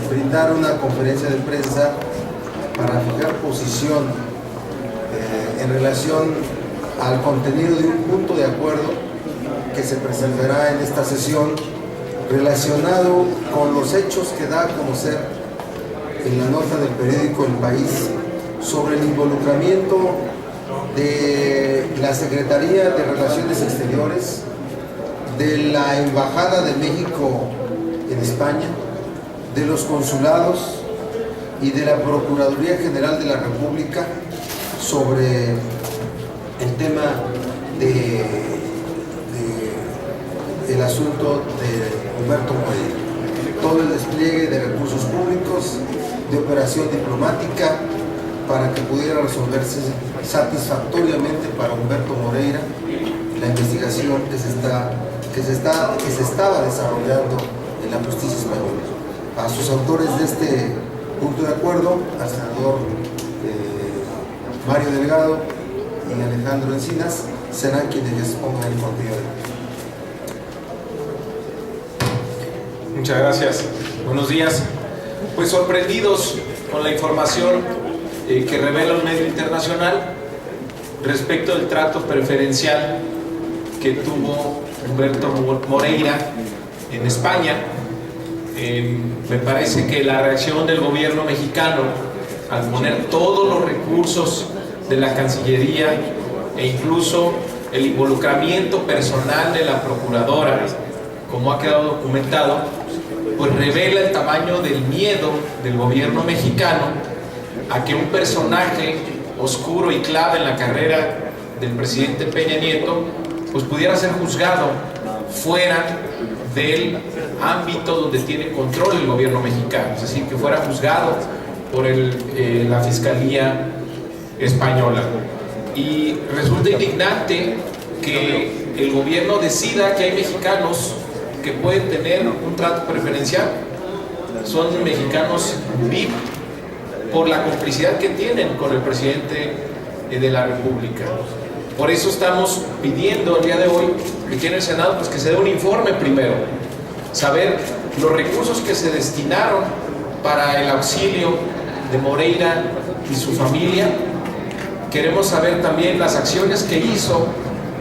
brindar una conferencia de prensa para fijar posición en relación al contenido de un punto de acuerdo que se presentará en esta sesión relacionado con los hechos que da a conocer en la nota del periódico El País sobre el involucramiento de la Secretaría de Relaciones Exteriores, de la Embajada de México en España, de los consulados y de la Procuraduría General de la República sobre el tema del asunto de Humberto Moreira. Todo el despliegue de recursos públicos, de operación diplomática, para que pudiera resolverse satisfactoriamente para Humberto Moreira la investigación que se estaba desarrollando en la justicia española. A sus autores de este punto de acuerdo, al senador Mario Delgado y Alejandro Encinas, serán quienes les pongan el contenido. Muchas gracias. Buenos días. Pues sorprendidos con la información que revela un medio internacional respecto del trato preferencial que tuvo Humberto Moreira en España. Me parece que la reacción del gobierno mexicano al poner todos los recursos de la Cancillería e incluso el involucramiento personal de la procuradora, como ha quedado documentado, pues revela el tamaño del miedo del gobierno mexicano a que un personaje oscuro y clave en la carrera del presidente Peña Nieto pues pudiera ser juzgado fuera del ámbito donde tiene control el gobierno mexicano, es decir, que fuera juzgado por la Fiscalía Española. Y resulta indignante que el gobierno decida que hay mexicanos que pueden tener un trato preferencial. Son mexicanos VIP por la complicidad que tienen con el presidente de la República. Por eso estamos pidiendo el día de hoy que aquí en el Senado pues que se dé un informe primero, saber los recursos que se destinaron para el auxilio de Moreira y su familia. Queremos saber también las acciones que hizo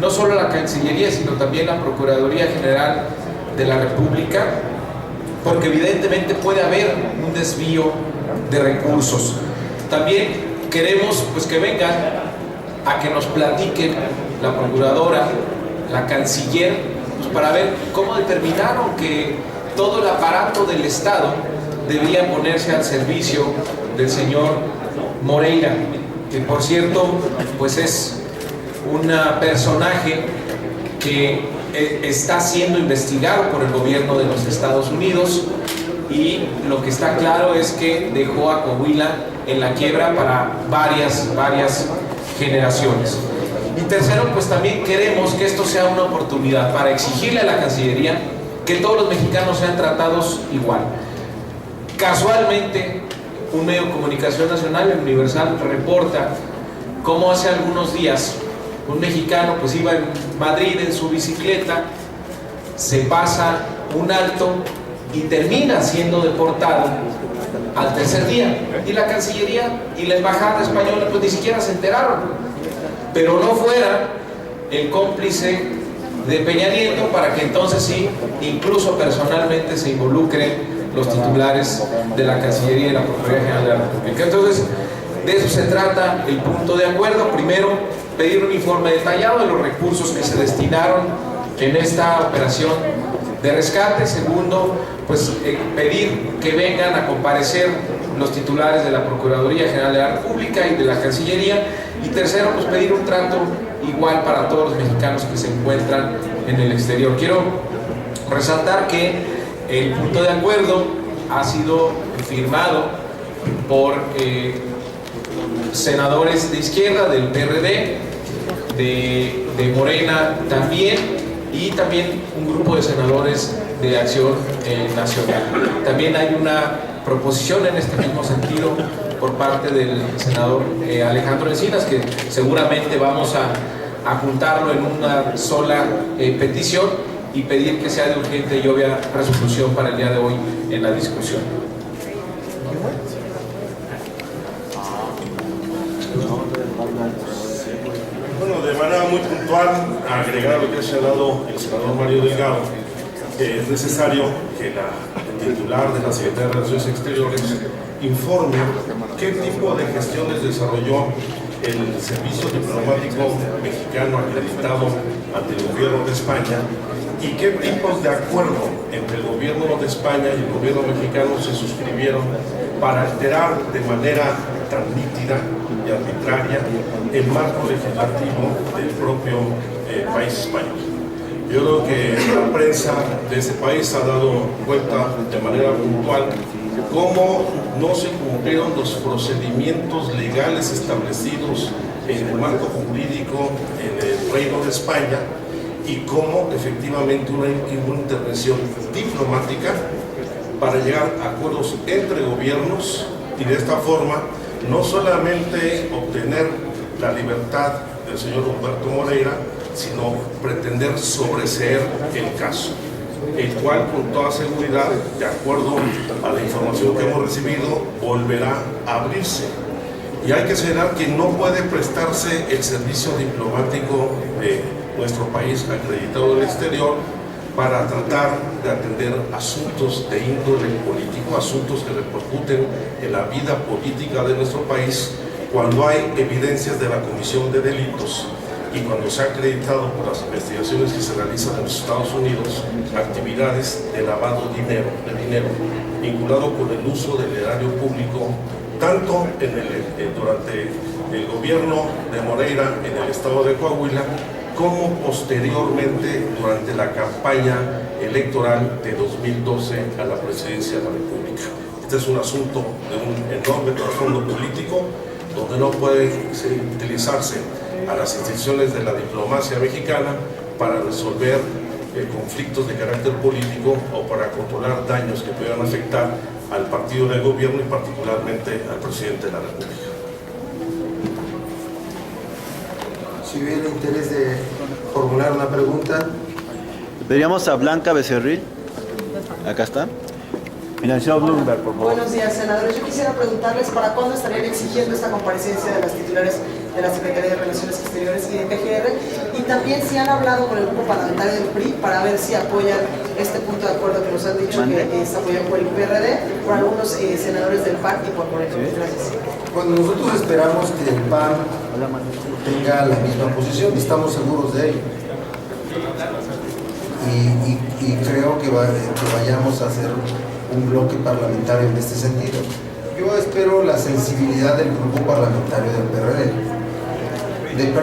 no solo la Cancillería, sino también la Procuraduría General de la República, porque evidentemente puede haber un desvío de recursos. También queremos pues que vengan a que nos platiquen la Procuradora, la Canciller, pues para ver cómo determinaron que todo el aparato del Estado debía ponerse al servicio del señor Moreira, que por cierto pues es un personaje que está siendo investigado por el gobierno de los Estados Unidos, y lo que está claro es que dejó a Coahuila en la quiebra para varias generaciones. Y tercero, pues también queremos que esto sea una oportunidad para exigirle a la Cancillería que todos los mexicanos sean tratados igual. Casualmente, un medio de comunicación nacional, el Universal, reporta cómo hace algunos días un mexicano pues iba en Madrid en su bicicleta, se pasa un alto y termina siendo deportado al tercer día, y la Cancillería y la Embajada Española pues ni siquiera se enteraron, pero no fuera el cómplice de Peña Nieto para que entonces sí, incluso personalmente se involucren los titulares de la Cancillería y la Procuraduría General de la República. Entonces, de eso se trata el punto de acuerdo. Primero, pedir un informe detallado de los recursos que se destinaron en esta operación de rescate. Segundo, pues pedir que vengan a comparecer los titulares de la Procuraduría General de la República y de la Cancillería. Y tercero, pues pedir un trato igual para todos los mexicanos que se encuentran en el exterior. Quiero resaltar que el punto de acuerdo ha sido firmado por senadores de izquierda, del PRD, de Morena también, y también un grupo de senadores de Acción Nacional. También hay una proposición en este mismo sentido por parte del senador Alejandro Encinas, que seguramente vamos a juntarlo en una sola petición, y pedir que sea de urgente y obvia resolución para el día de hoy en la discusión. Bueno, de manera muy puntual, agregar lo que ha señalado el senador Mario Delgado, es necesario que la titular de la Secretaría de Relaciones Exteriores informe qué tipo de gestiones desarrolló el servicio diplomático mexicano acreditado ante el gobierno de España y qué tipos de acuerdo entre el gobierno de España y el gobierno mexicano se suscribieron para alterar de manera tan nítida y arbitraria el marco legislativo del propio país español. Yo creo que la prensa de ese país ha dado cuenta de manera puntual cómo no se cumplieron los procedimientos legales establecidos en el marco jurídico en el Reino de España y cómo efectivamente una intervención diplomática para llegar a acuerdos entre gobiernos y de esta forma no solamente obtener la libertad del señor Humberto Moreira, sino pretender sobreseer el caso, el cual con toda seguridad, de acuerdo a la información que hemos recibido, volverá a abrirse. Y hay que señalar que no puede prestarse el servicio diplomático de nuestro país acreditado en el exterior para tratar de atender asuntos de índole político, asuntos que repercuten en la vida política de nuestro país, cuando hay evidencias de la comisión de delitos y cuando se ha acreditado por las investigaciones que se realizan en los Estados Unidos actividades de lavado de dinero vinculado con el uso del erario público, tanto durante el gobierno de Moreira en el estado de Coahuila, como posteriormente durante la campaña electoral de 2012 a la presidencia de la República. Este es un asunto de un enorme trasfondo político donde no puede utilizarse a las instituciones de la diplomacia mexicana para resolver conflictos de carácter político o para controlar daños que puedan afectar al partido del gobierno y particularmente al presidente de la República. Si hubiera interés de formular una pregunta. Pediríamos a Blanca Becerril. Acá está. Financiado Bloomberg, por favor. Buenos días, senadores. Yo quisiera preguntarles para cuándo estarían exigiendo esta comparecencia de las titulares de la Secretaría de Relaciones Exteriores y de PGR, y también si han hablado con el grupo parlamentario del PRI para ver si apoyan este punto de acuerdo que nos han dicho que es apoyado por el PRD, por algunos senadores del PAN y por Moreno. Gracias. Bueno, nosotros esperamos que el PAN tenga la misma posición, estamos seguros de ello. Y creo que vayamos a hacer un bloque parlamentario en este sentido. Yo espero la sensibilidad del grupo parlamentario del PRD, del PRI,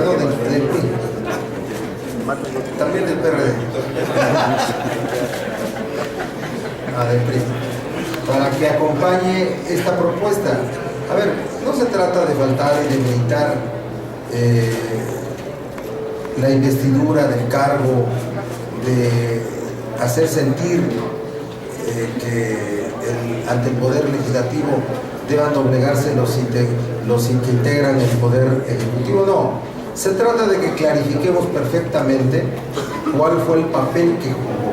también del PRD, del PRI, para que acompañe esta propuesta. A ver, no se trata de faltar y de meditar la investidura del cargo, de hacer sentir que ante el Poder Legislativo deban doblegarse los que integran el Poder Ejecutivo. No, se trata de que clarifiquemos perfectamente cuál fue el papel que jugó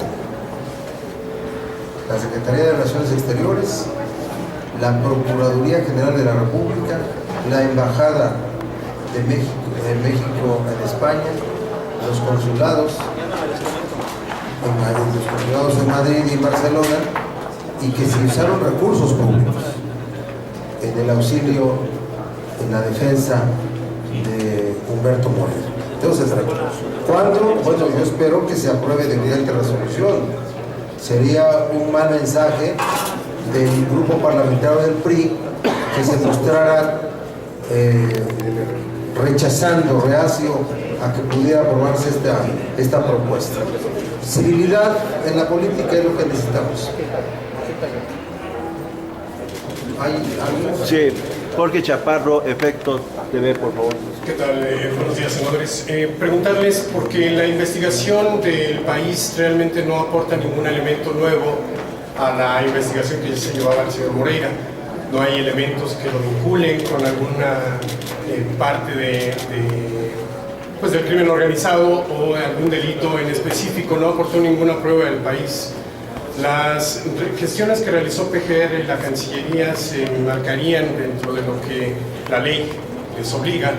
la Secretaría de Relaciones Exteriores, la Procuraduría General de la República, la Embajada de México en España, los consulados de Madrid y Barcelona, y que se usaron recursos públicos en el auxilio, en la defensa de Humberto Moreira. Entonces, ¿cuándo? Bueno, yo espero que se apruebe de brillante resolución. Sería un mal mensaje del grupo parlamentario del PRI que se mostrara rechazando, reacio a que pudiera aprobarse esta propuesta. Civilidad en la política es lo que necesitamos. Sí, Jorge Chaparro, Efecto TV, por favor. ¿Qué tal? Buenos días, senadores. Preguntarles, porque la investigación del país realmente no aporta ningún elemento nuevo a la investigación que ya se llevaba el señor Moreira. No hay elementos que lo vinculen con alguna parte pues del crimen organizado o algún delito en específico, no aportó ninguna prueba del país. Las gestiones que realizó PGR y la Cancillería se marcarían dentro de lo que la ley les obliga.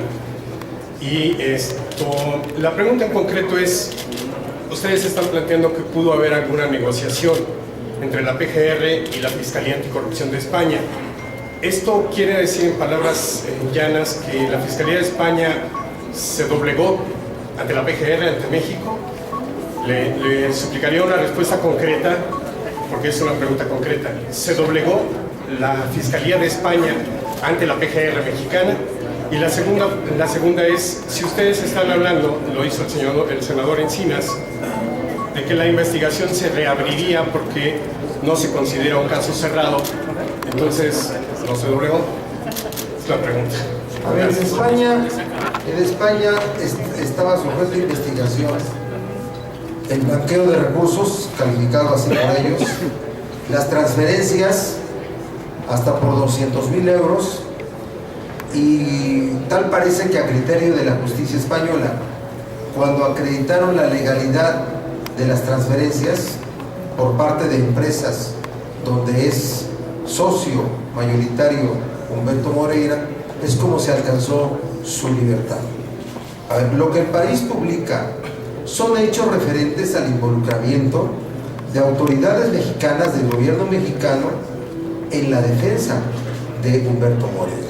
Y la pregunta en concreto es, ustedes están planteando que pudo haber alguna negociación entre la PGR y la Fiscalía Anticorrupción de España. Esto quiere decir en palabras llanas que la Fiscalía de España se doblegó ante la PGR, ante México. Le suplicaría una respuesta concreta, porque es una pregunta concreta. ¿Se doblegó la Fiscalía de España ante la PGR mexicana? Y la segunda es, si ustedes están hablando, lo hizo el senador Encinas, de que la investigación se reabriría porque no se considera un caso cerrado, entonces, ¿no se doblegó? Es la pregunta. A ver, en España estaba sujeto a investigación el blanqueo de recursos, calificado así por ellos, las transferencias hasta por 200.000 euros, y tal parece que a criterio de la justicia española, cuando acreditaron la legalidad de las transferencias por parte de empresas donde es socio mayoritario Humberto Moreira, es como se alcanzó su libertad. A ver, lo que el país publica son hechos referentes al involucramiento de autoridades mexicanas del gobierno mexicano en la defensa de Humberto Moreira.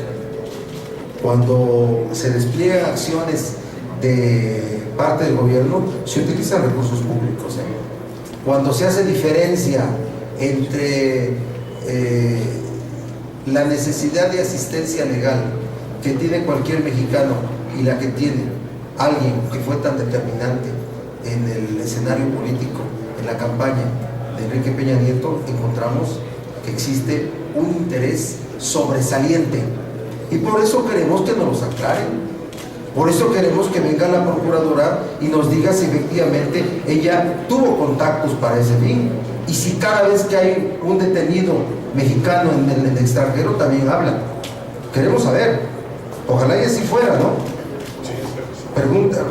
Cuando se despliegan acciones de parte del gobierno, se utilizan recursos públicos. Cuando se hace diferencia entre la necesidad de asistencia legal que tiene cualquier mexicano y la que tiene alguien que fue tan determinante en el escenario político, en la campaña de Enrique Peña Nieto, encontramos que existe un interés sobresaliente. Y por eso queremos que nos los aclaren. Por eso queremos que venga la procuradora y nos diga si efectivamente ella tuvo contactos para ese fin. Y si cada vez que hay un detenido mexicano en el extranjero también hablan. Queremos saber. Ojalá y así fuera, ¿no?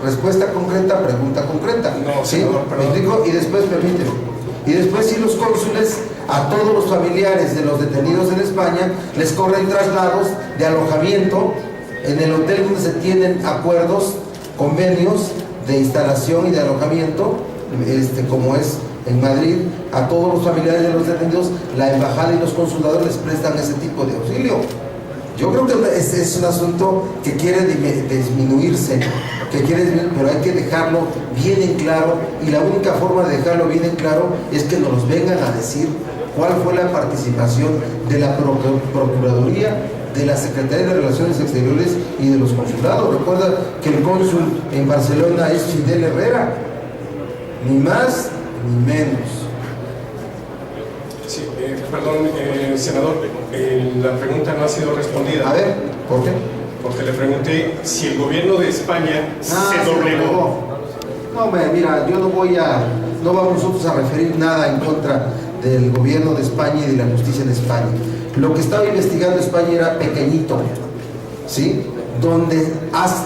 Respuesta concreta, pregunta concreta. No, ¿sí? senador, ¿Me explico? Y después, permíteme. Y después, si los cónsules a todos los familiares de los detenidos en España les corren traslados de alojamiento en el hotel donde se tienen acuerdos, convenios de instalación y de alojamiento, como es en Madrid, a todos los familiares de los detenidos, la embajada y los consulados les prestan ese tipo de auxilio. Yo creo que es un asunto que quiere disminuirse, pero hay que dejarlo bien en claro, y la única forma de dejarlo bien en claro es que nos vengan a decir cuál fue la participación de la Procuraduría, de la Secretaría de Relaciones Exteriores y de los consulados. Recuerda que el cónsul en Barcelona es Fidel Herrera, ni más ni menos. Sí, perdón, senador, la pregunta no ha sido respondida. A ver, ¿por qué? Porque le pregunté si el gobierno de España se doblegó. No, mira, yo no vamos nosotros a referir nada en contra del gobierno de España y de la justicia en España. Lo que estaba investigando España era pequeñito, ¿sí? Donde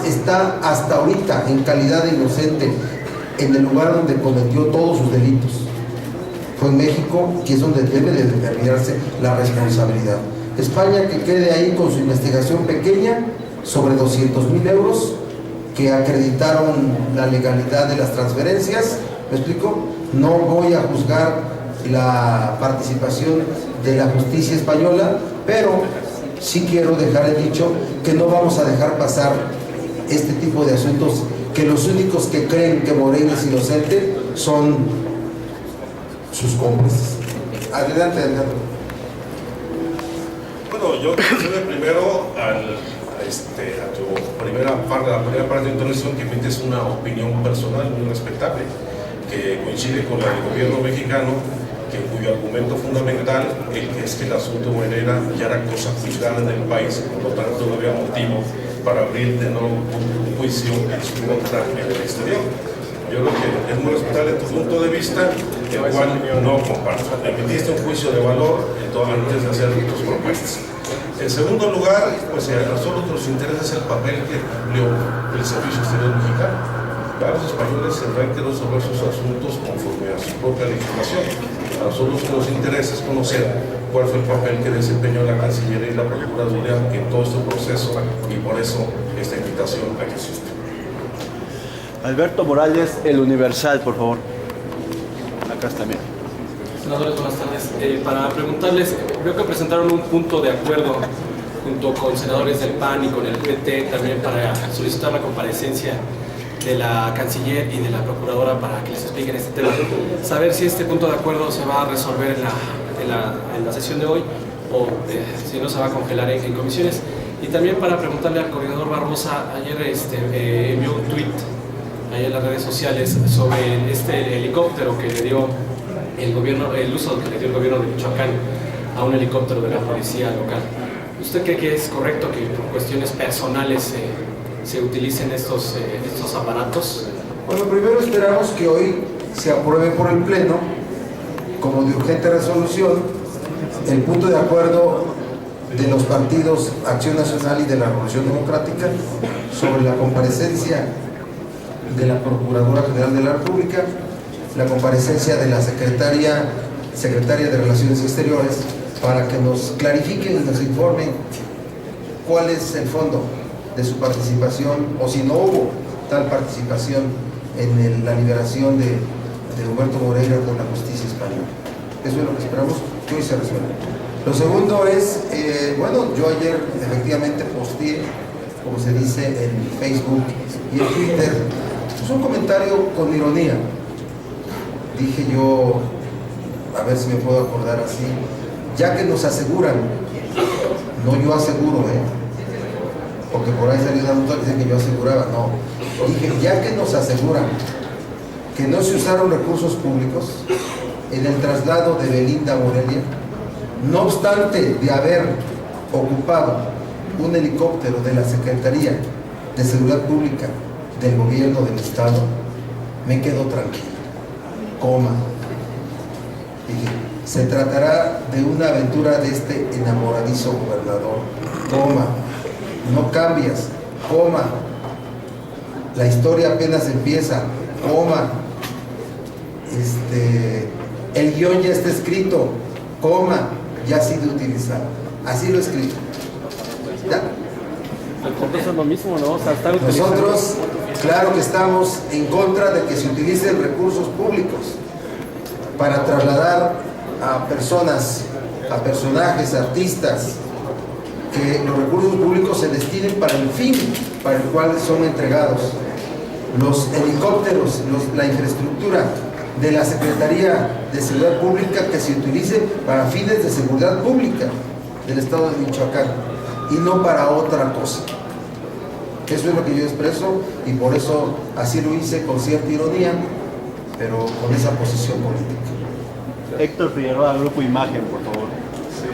está hasta ahorita en calidad de inocente en el lugar donde cometió todos sus delitos. Fue en México, que es donde debe de determinarse la responsabilidad. España que quede ahí con su investigación pequeña sobre 200.000 euros que acreditaron la legalidad de las transferencias. ¿Me explico? No voy a juzgar la participación de la justicia española, pero sí quiero dejar el dicho que no vamos a dejar pasar este tipo de asuntos, que los únicos que creen que Moreira es inocente son sus cómplices. Adelante, adelante. Bueno, yo procede primero a tu primera parte de tu intervención, que emites una opinión personal muy respetable, que coincide con la del gobierno mexicano, cuyo argumento fundamental es que el asunto Moreira ya era cosa juzgada en el país, por lo tanto no había motivo para abrir de nuevo un juicio en su contra en el exterior. Yo creo que es muy respetable tu punto de vista, el cual no comparto. Emitiste un juicio de valor antes de hacer tus propuestas. En segundo lugar, pues a nosotros nos interesa el papel que cumplió el Servicio Exterior Mexicano. Los españoles tendrán que resolver sus asuntos conforme a su propia legislación. A nosotros lo que nos interesa es conocer cuál fue el papel que desempeñó la Cancillería y la Procuraduría en todo este proceso, y por eso esta invitación a que asista. Alberto Morales, El Universal, por favor. Acá está, mira. Senadores, buenas tardes. Para preguntarles, veo que presentaron un punto de acuerdo junto con senadores del PAN y con el PT también para solicitar la comparecencia de la canciller y de la procuradora para que les expliquen este tema. Saber si este punto de acuerdo se va a resolver en la sesión de hoy o si no se va a congelar en comisiones. Y también para preguntarle al coordinador Barbosa, ayer envió un tuit ahí en las redes sociales sobre este helicóptero que le dio el uso que le dio el gobierno de Michoacán a un helicóptero de la policía local. ¿Usted cree que es correcto que por cuestiones personales se utilicen estos aparatos? Bueno, primero esperamos que hoy se apruebe por el Pleno, como de urgente resolución, el punto de acuerdo de los partidos Acción Nacional y de la Revolución Democrática sobre la comparecencia de la Procuradora General de la República, la comparecencia de la Secretaria de Relaciones Exteriores, para que nos clarifiquen y nos informen cuál es el fondo de su participación, o si no hubo tal participación en la liberación de Humberto Moreira por la justicia española. Eso es lo que esperamos que hoy se resuelva. Lo segundo es, bueno, yo ayer efectivamente posteé, como se dice, en Facebook y en Twitter, pues un comentario con ironía. Dije yo, a ver si me puedo acordar así, ya que nos aseguran, no yo aseguro, porque por ahí salió una nota que dice que yo aseguraba, no, dije, ya que nos aseguran que no se usaron recursos públicos en el traslado de Belinda Morelia, no obstante de haber ocupado un helicóptero de la Secretaría de Seguridad Pública del Gobierno del Estado, me quedo tranquilo, coma. Dije, se tratará de una aventura de este enamoradizo gobernador, coma. No cambias, coma. La historia apenas empieza, coma. El guión ya está escrito, coma, ya ha sido utilizado. Así lo he escrito. ¿Ya? Entonces es lo mismo, ¿no? O sea, nosotros, claro que estamos en contra de que se utilicen recursos públicos para trasladar a personas, a personajes, artistas, que los recursos públicos se destinen para el fin para el cual son entregados. Los helicópteros, la infraestructura de la Secretaría de Seguridad Pública, que se utilice para fines de seguridad pública del Estado de Michoacán y no para otra cosa. Eso es lo que yo expreso, y por eso así lo hice, con cierta ironía, pero con esa posición política. Héctor Figueroa, Grupo Imagen, por favor. Sí,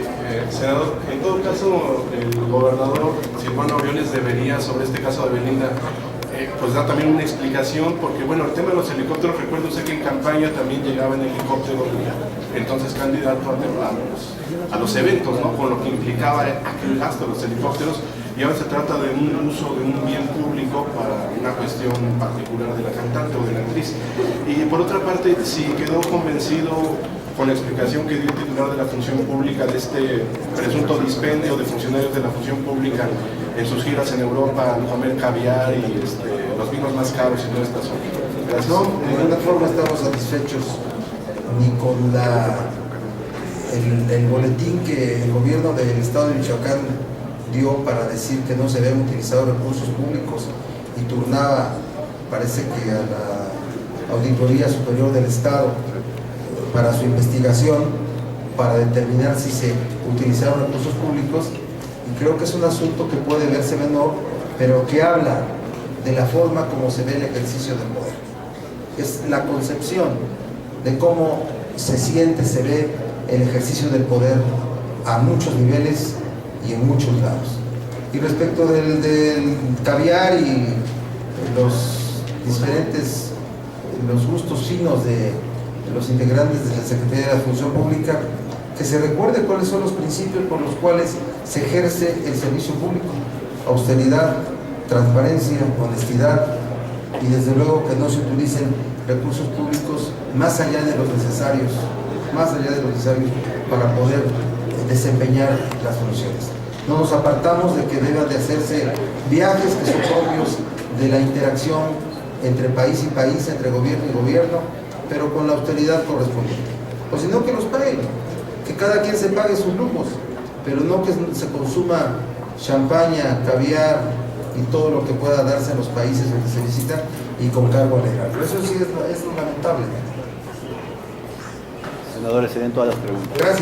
senador, en todo caso, el gobernador Silvano Aureoles debería, sobre este caso de Belinda, pues dar también una explicación, porque bueno, el tema de los helicópteros, recuerdo usted que en campaña también llegaba en helicóptero entonces candidato a los eventos, ¿no? Con lo que implicaba aquel gasto de los helicópteros, y ahora se trata de un uso de un bien público para una cuestión particular de la cantante o de la actriz. Y por otra parte, si quedó convencido con la explicación que dio el titular de la función pública de este presunto dispendio de funcionarios de la función pública en sus giras en Europa, comer caviar y los vinos más caros y toda esta zona. Gracias. No, de ninguna forma estamos satisfechos ni con el boletín que el gobierno del Estado de Michoacán dio para decir que no se habían utilizado recursos públicos y turnaba, parece que a la Auditoría Superior del Estado para su investigación, para determinar si se utilizaron recursos públicos. Y creo que es un asunto que puede verse menor, pero que habla de la forma como se ve el ejercicio del poder. Es la concepción de cómo se siente, se ve el ejercicio del poder a muchos niveles y en muchos lados. Y respecto del caviar y los gustos finos de los integrantes de la Secretaría de la Función Pública, que se recuerde cuáles son los principios por los cuales se ejerce el servicio público: austeridad, transparencia, honestidad, y desde luego que no se utilicen recursos públicos más allá de los necesarios, para poder desempeñar las funciones. No nos apartamos de que deban de hacerse viajes que son propios de la interacción entre país y país, entre gobierno y gobierno, pero con la austeridad correspondiente. O si no, que los paguen, que cada quien se pague sus lujos, pero no que se consuma champaña, caviar y todo lo que pueda darse en los países donde se visita y con cargo legal. Eso sí es lamentable. Senadores, se den todas las preguntas. Gracias.